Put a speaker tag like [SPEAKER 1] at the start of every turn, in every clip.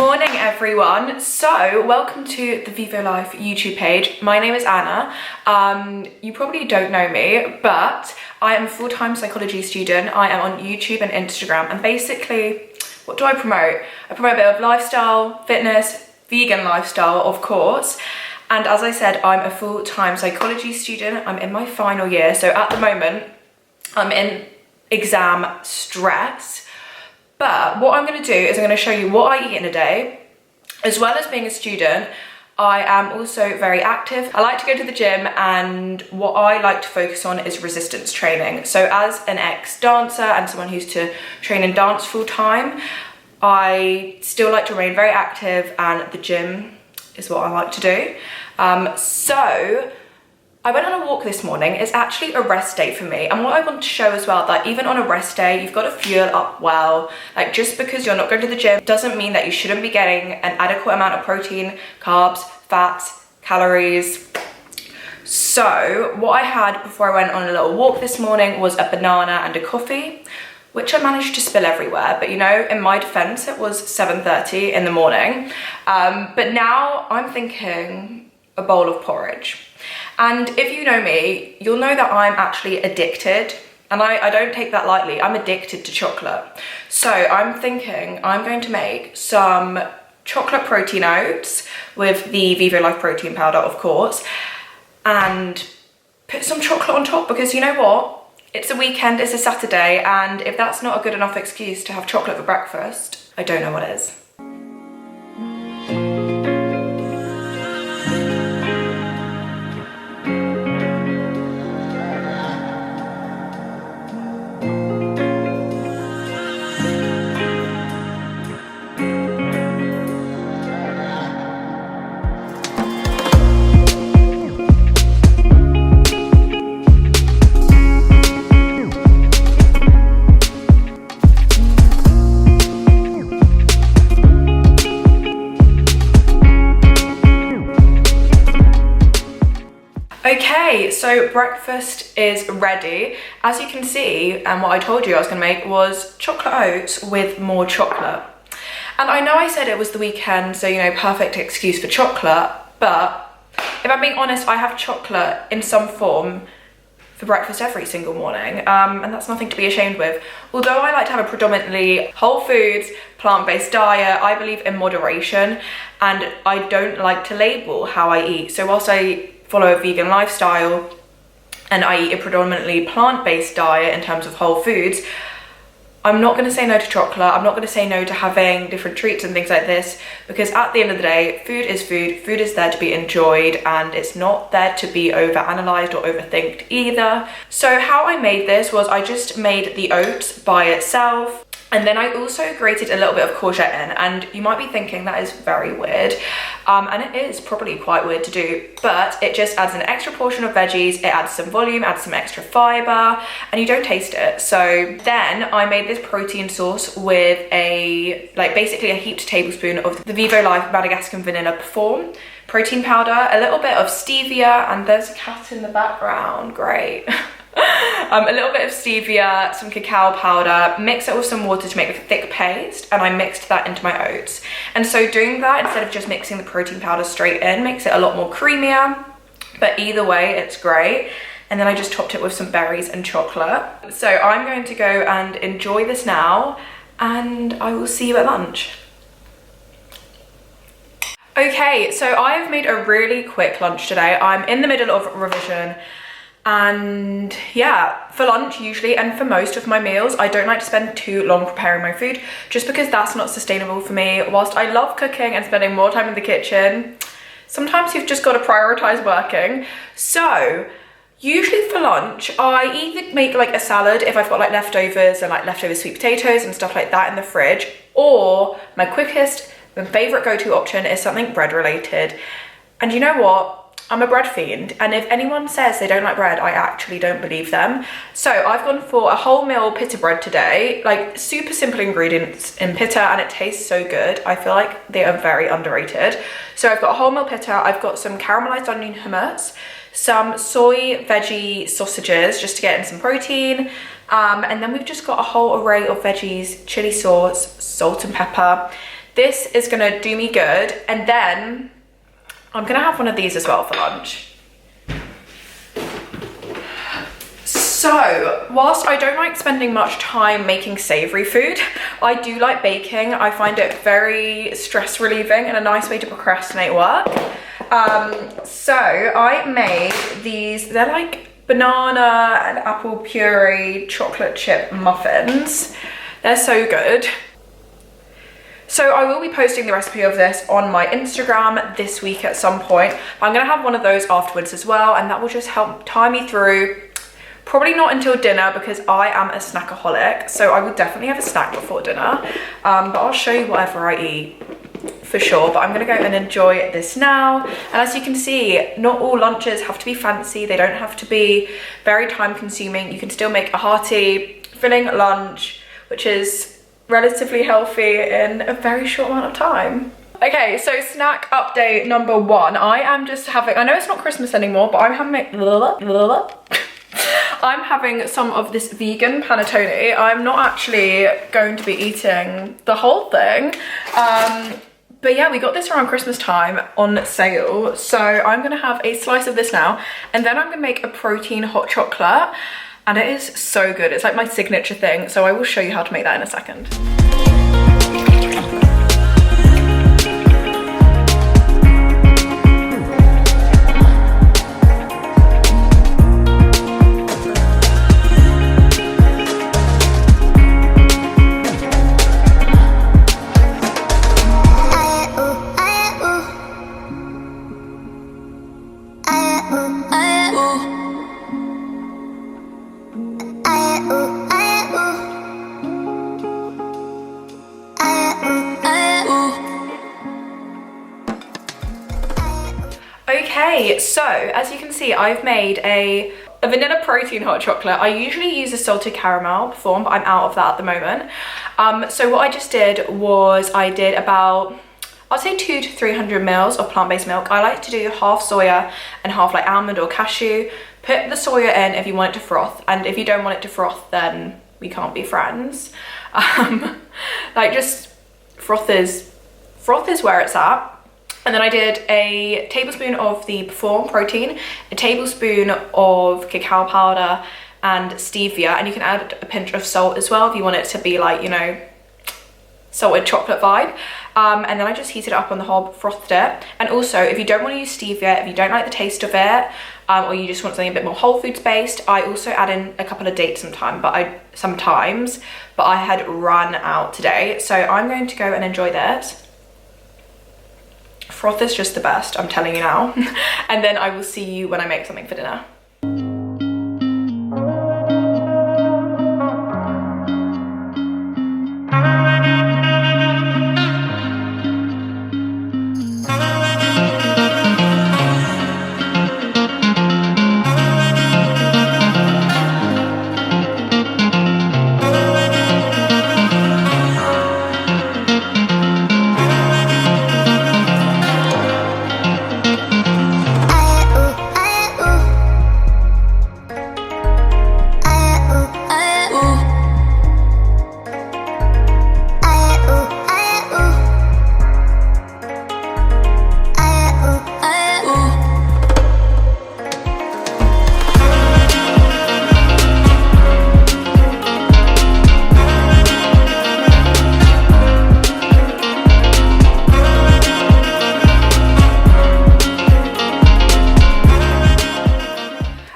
[SPEAKER 1] Morning everyone. So welcome to the Vivo Life YouTube page. My name is Anna. You probably don't know me, but I am a full-time psychology student. I am on YouTube and Instagram, and basically what do I promote? I promote a bit of lifestyle, fitness, vegan lifestyle of course, and as I said, I'm a full-time psychology student. I'm in my final year, so at the moment I'm in exam stress. But what I'm going to do is I'm going to show you what I eat in a day. As well as being a student, I am also very active. I like to go to the gym, and what I like to focus on is resistance training. So as an ex-dancer and someone who used to train in dance full time, I still like to remain very active, and the gym is what I like to do. So I went on a walk this morning. It's actually a rest day for me. And what I want to show as well, that even on a rest day, you've got to fuel up well. Like, just because you're not going to the gym doesn't mean that you shouldn't be getting an adequate amount of protein, carbs, fats, calories. So what I had before I went on a little walk this morning was a banana and a coffee, which I managed to spill everywhere. But you know, in my defense, it was 7:30 in the morning. But now I'm thinking a bowl of porridge. And if you know me, you'll know that I'm actually addicted, and I don't take that lightly. I'm addicted to chocolate. So I'm thinking I'm going to make some chocolate protein oats with the Vivo Life protein powder, of course, and put some chocolate on top, because you know what? It's a weekend, it's a Saturday, and if that's not a good enough excuse to have chocolate for breakfast, I don't know what is. Okay, so breakfast is ready. As you can see, and what I told you I was going to make was chocolate oats with more chocolate. And I know I said it was the weekend, so you know, perfect excuse for chocolate, but if I'm being honest, I have chocolate in some form for breakfast every single morning, and that's nothing to be ashamed with. Although I like to have a predominantly whole foods, plant-based diet, I believe in moderation, and I don't like to label how I eat. So whilst I follow a vegan lifestyle and I eat a predominantly plant-based diet in terms of whole foods, I'm not going to say no to chocolate. I'm not going to say no to having different treats and things like this, because at the end of the day, food is food. Food is there to be enjoyed, and it's not there to be over-analysed or overthinked either. So how I made this was I just made the oats by itself, and then I also grated a little bit of courgette in, and you might be thinking that is very weird, and it is probably quite weird to do, but it just adds an extra portion of veggies, it adds some volume, adds some extra fibre, and you don't taste it. So then I made this protein sauce with basically a heaped tablespoon of the Vivo Life Madagascan Vanilla Perform protein powder, a little bit of stevia, and there's a cat in the background, great. A little bit of stevia, some cacao powder, mix it with some water to make a thick paste, and I mixed that into my oats. And so doing that, instead of just mixing the protein powder straight in, makes it a lot more creamier, but either way, it's great. And then I just topped it with some berries and chocolate. So I'm going to go and enjoy this now, and I will see you at lunch. Okay, so I've made a really quick lunch today. I'm in the middle of revision, and yeah, for lunch usually, and for most of my meals, I don't like to spend too long preparing my food, just because that's not sustainable for me. Whilst I love cooking and spending more time in the kitchen, sometimes you've just got to prioritize working. So usually for lunch, I either make like a salad if I've got like leftovers, and like leftover sweet potatoes and stuff like that in the fridge, or my quickest and favorite go-to option is something bread related. And you know what? I'm a bread fiend, and if anyone says they don't like bread, I actually don't believe them. So I've gone for a wholemeal pita bread today, like super simple ingredients in pita, and it tastes so good. I feel like they are very underrated. So I've got a wholemeal pita, I've got some caramelized onion hummus, some soy veggie sausages just to get in some protein, and then we've just got a whole array of veggies, chili sauce, salt and pepper. This is gonna do me good. And then I'm gonna have one of these as well for lunch. So, whilst I don't like spending much time making savoury food, I do like baking. I find it very stress relieving and a nice way to procrastinate work. So I made these, they're like banana and apple puree chocolate chip muffins. They're so good. So I will be posting the recipe of this on my Instagram this week at some point. I'm gonna have one of those afterwards as well, and that will just help tie me through. Probably not until dinner because I am a snackaholic, so I will definitely have a snack before dinner, but I'll show you whatever I eat for sure. But I'm gonna go and enjoy this now. And as you can see, not all lunches have to be fancy. They don't have to be very time consuming. You can still make a hearty, filling lunch, which is relatively healthy in a very short amount of time. Okay, so snack update number 1. I am just having, I know it's not Christmas anymore, but I'm having some of this vegan panettone. I'm not actually going to be eating the whole thing. But yeah, we got this around Christmas time on sale. So I'm gonna have a slice of this now, and then I'm gonna make a protein hot chocolate, and it is so good. It's like my signature thing. So I will show you how to make that in a second. Okay, so as you can see, I've made a vanilla protein hot chocolate. I usually use a salted caramel form, but I'm out of that at the moment. So what I just did was I did about, I'd say 200 to 300 mils of plant-based milk. I like to do half soya and half like almond or cashew. Put the soya in if you want it to froth, and if you don't want it to froth, then we can't be friends. Like just froth is where it's at. And then I did a tablespoon of the Perform protein, a tablespoon of cacao powder and stevia, and you can add a pinch of salt as well if you want it to be like, you know, salted chocolate vibe. And then I just heated it up on the hob, frothed it. And also, if you don't want to use stevia, if you don't like the taste of it, or you just want something a bit more whole foods based, I also add in a couple of dates sometimes, but I had run out today. So I'm going to go and enjoy this. Froth is just the best, I'm telling you now. And then I will see you when I make something for dinner.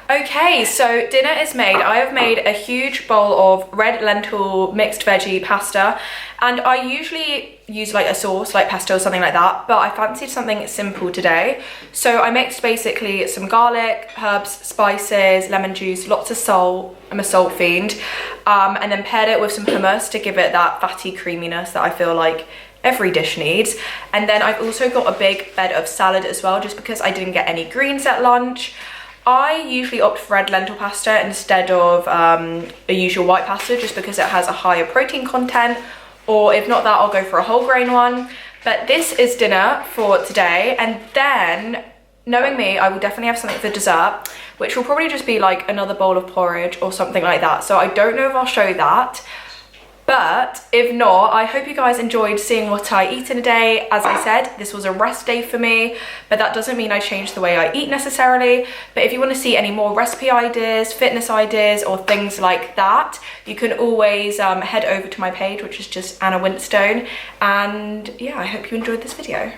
[SPEAKER 1] Okay, so dinner is made. I have made a huge bowl of red lentil mixed veggie pasta, and I usually use like a sauce like pesto or something like that, but I fancied something simple today. So I mixed basically some garlic, herbs, spices, lemon juice, lots of salt. I'm a salt fiend. And then paired it with some hummus to give it that fatty creaminess that I feel like every dish needs. And then I've also got a big bed of salad as well, just because I didn't get any greens at lunch. I usually opt for red lentil pasta instead of a usual white pasta, just because it has a higher protein content, or if not that, I'll go for a whole grain one. But this is dinner for today, and then, knowing me, I will definitely have something for dessert, which will probably just be like another bowl of porridge or something like that. So I don't know if I'll show that, But if not, I hope you guys enjoyed seeing what I eat in a day. As I said, this was a rest day for me, but that doesn't mean I changed the way I eat necessarily. But if you want to see any more recipe ideas, fitness ideas, or things like that, you can always head over to my page, which is just Anna Winstone. And yeah, I hope you enjoyed this video.